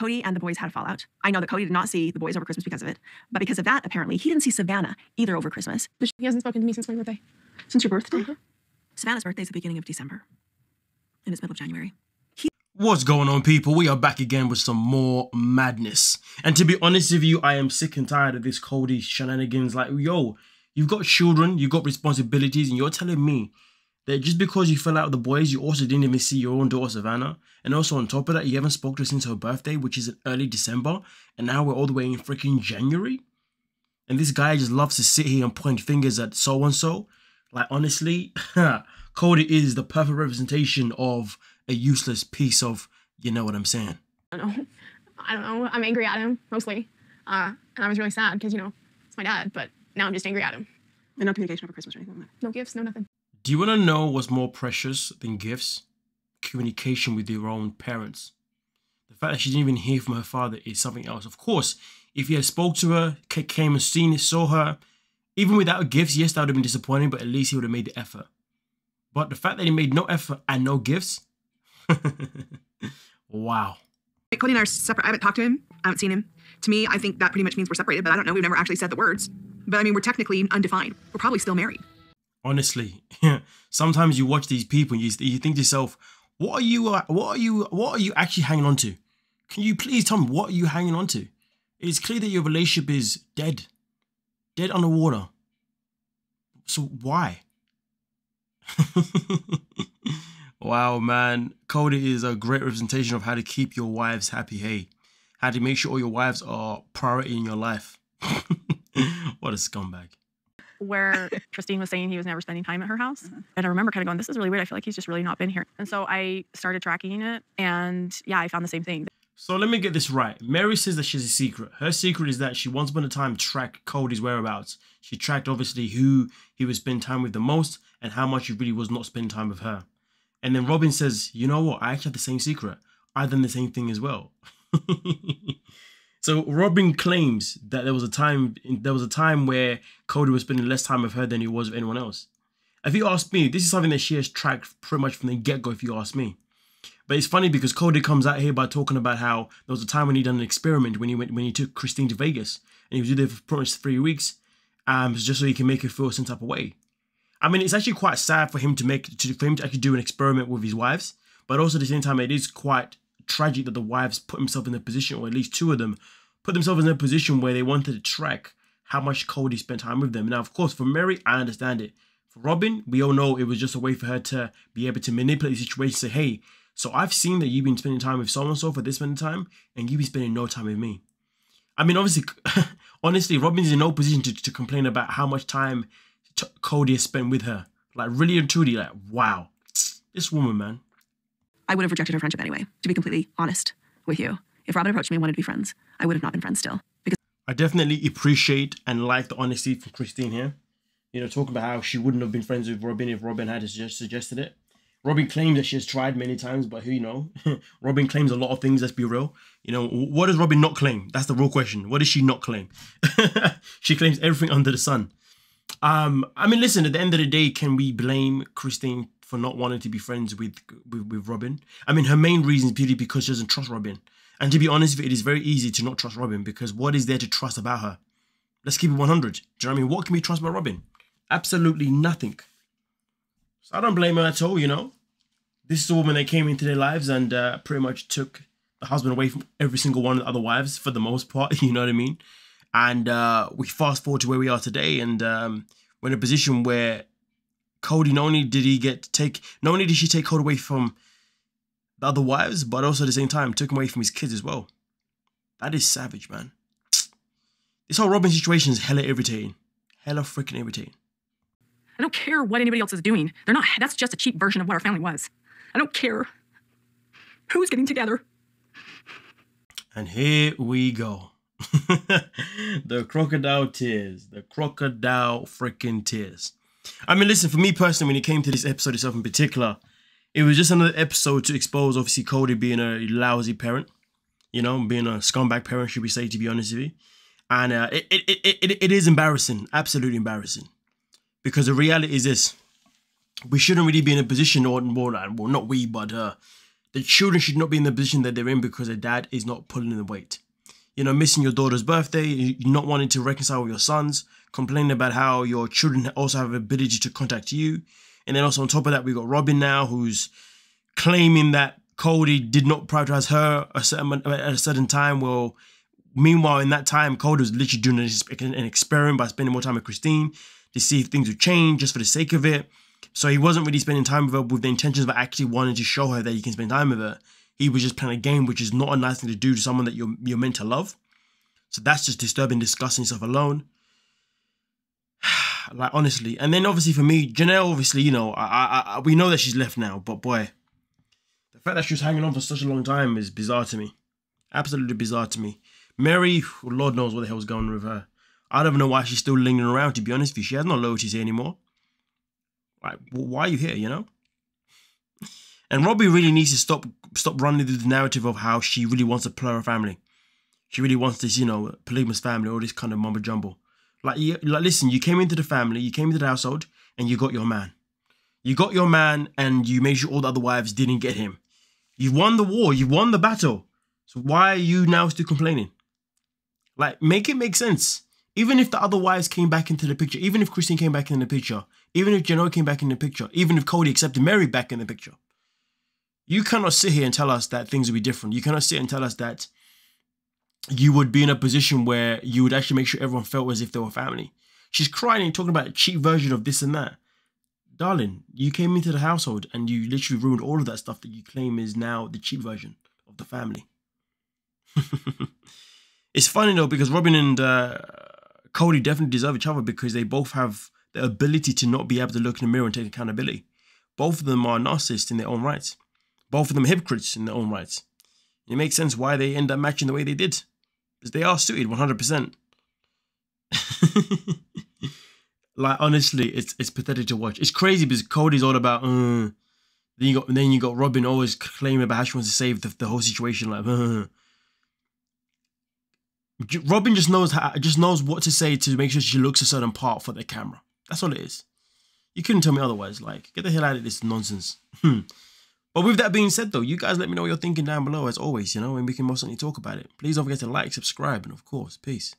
Kody and the boys had a fallout. I know that Kody did not see the boys over Christmas because of it, but because of that, apparently, he didn't see Savannah either over Christmas. He hasn't spoken to me since my birthday. Since your birthday? Savannah's birthday is the beginning of December, and it's middle of January. What's going on, people? We are back again with some more madness. And to be honest with you, I am sick and tired of this Kody shenanigans. Like, yo, you've got children, you've got responsibilities, and you're telling me that just because you fell out with the boys, you also didn't even see your own daughter, Savannah. And also on top of that, you haven't spoken to her since her birthday, which is in early December. And now we're all the way in freaking January. And this guy just loves to sit here and point fingers at so-and-so. Like, honestly, Kody is the perfect representation of a useless piece of, you know what I'm saying. I don't know. I'm angry at him, mostly. And I was really sad because, you know, it's my dad. But now I'm just angry at him. And no communication over Christmas or anything like that? No gifts, no nothing. Do you want to know what's more precious than gifts? Communication with your own parents. The fact that she didn't even hear from her father is something else. Of course, if he had spoke to her, came and saw her, even without gifts, yes, that would have been disappointing, but at least he would have made the effort. But the fact that he made no effort and no gifts, wow. Kody and I are separate. I haven't talked to him. I haven't seen him. To me, I think that pretty much means we're separated, but I don't know. We've never actually said the words. But I mean, we're technically undefined. We're probably still married. Honestly, sometimes you watch these people and you think to yourself, what are you actually hanging on to? Can you please tell me what are you hanging on to? It's clear that your relationship is dead underwater. So why? Wow, man. Kody is a great representation of how to keep your wives happy. Hey, how to make sure all your wives are priority in your life. What a scumbag. Where Christine was saying he was never spending time at her house. And I remember kind of going, this is really weird. I feel like he's just really not been here. And so I started tracking it. And yeah, I found the same thing. So let me get this right. Meri says that she has a secret. Her secret is that she once upon a time tracked Kody's whereabouts. She tracked obviously who he would spend time with the most and how much he really was not spending time with her. And then Robyn says, you know what? I actually have the same secret. I've done the same thing as well. So Robyn claims that there was a time where Kody was spending less time with her than he was with anyone else. If you ask me, this is something that she has tracked pretty much from the get-go, if you ask me. But it's funny because Kody comes out here by talking about how there was a time when he done an experiment when he took Christine to Vegas and he was there for pretty much 3 weeks, just so he can make her feel some type of way. I mean, it's actually quite sad for him to actually do an experiment with his wives, but also at the same time, it is quite tragic that the wives put themselves in a position, or at least 2 of them, put themselves in a position where they wanted to track how much Kody spent time with them. Now, of course, for Meri, I understand it. For Robyn, we all know it was just a way for her to be able to manipulate the situation, say, hey, so I've seen that you've been spending time with so-and-so for this many time, and you've been spending no time with me. I mean, obviously, honestly, Robyn's in no position to complain about how much time Kody has spent with her. Like, really and truly, like, wow. This woman, man. I would have rejected her friendship anyway, to be completely honest with you. If Robyn approached me and wanted to be friends, I would have not been friends still. Because I definitely appreciate and like the honesty from Christine here. You know, talking about how she wouldn't have been friends with Robyn if Robyn had suggested it. Robyn claims that she has tried many times, but who, you know, Robyn claims a lot of things, let's be real. You know, what does Robyn not claim? That's the real question. What does she not claim? She claims everything under the sun. I mean, listen, at the end of the day, can we blame Christine for not wanting to be friends with Robyn? I mean, her main reason is purely because she doesn't trust Robyn. And to be honest with you, it is very easy to not trust Robyn because what is there to trust about her? Let's keep it 100. Do you know what I mean? What can we trust about Robyn? Absolutely nothing. So I don't blame her at all, you know. This is a woman that came into their lives and pretty much took the husband away from every single one of the other wives for the most part, you know what I mean? And we fast forward to where we are today, and we're in a position where Kody, not only did she take Kody away from the other wives, but also at the same time took him away from his kids as well. That is savage, man. This whole Robyn situation is hella irritating. Hella freaking irritating. I don't care what anybody else is doing. That's just a cheap version of what our family was. I don't care who's getting together. And here we go. The crocodile tears. The crocodile freaking tears. I mean, listen, for me personally, when it came to this episode itself in particular, it was just another episode to expose, obviously, Kody being a lousy parent. You know, being a scumbag parent, should we say, to be honest with you. And it is embarrassing. Absolutely embarrassing. Because the reality is this. We shouldn't really be in a position, or well, not we, but The children should not be in the position that they're in because their dad is not pulling the weight. You know, missing your daughter's birthday, not wanting to reconcile with your sons, complaining about how your children also have the ability to contact you. And then also on top of that, we got Robyn now, who's claiming that Kody did not prioritize her at a certain time. Well, meanwhile, in that time, Kody was literally doing an experiment by spending more time with Christine to see if things would change just for the sake of it. So he wasn't really spending time with her with the intentions of actually wanting to show her that he can spend time with her. He was just playing a game, which is not a nice thing to do to someone that you're meant to love. So that's just disturbing, disgusting stuff alone. Like, honestly. And then obviously for me, Janelle, obviously, you know, we know that she's left now, but boy, the fact that she was hanging on for such a long time is bizarre to me. Absolutely bizarre to me. Meri, Lord knows what the hell's going on with her. I don't even know why she's still lingering around, to be honest with you. She has no loyalties here anymore. Like, why are you here, you know? And Robyn really needs to stop running through the narrative of how she really wants a plural family. She really wants this, you know, polygamous family, all this kind of mumbo jumbo. Like, listen, you came into the family, you came into the household, and you got your man. You got your man, and you made sure all the other wives didn't get him. You won the war, you won the battle. So why are you now still complaining? Like, make it make sense. Even if the other wives came back into the picture, even if Christine came back in the picture, even if Janelle came back in the picture, even if Kody accepted Meri back in the picture, you cannot sit here and tell us that things would be different. You cannot sit and tell us that you would be in a position where you would actually make sure everyone felt as if they were family. She's crying and talking about a cheap version of this and that. Darling, you came into the household and you literally ruined all of that stuff that you claim is now the cheap version of the family. It's funny though, because Robyn and Kody definitely deserve each other because they both have the ability to not be able to look in the mirror and take accountability. Both of them are narcissists in their own rights. Both of them are hypocrites in their own rights. It makes sense why they end up matching the way they did. Because they are suited 100%. Like, honestly, it's pathetic to watch. It's crazy because Kody's all about, then you got Robyn always claiming about how she wants to save the whole situation. Like, Robyn just knows what to say to make sure she looks a certain part for the camera. That's all it is. You couldn't tell me otherwise. Like, get the hell out of this nonsense. But with that being said, though, you guys let me know what you're thinking down below, as always, you know, and we can most certainly talk about it. Please don't forget to like, subscribe, and of course, peace.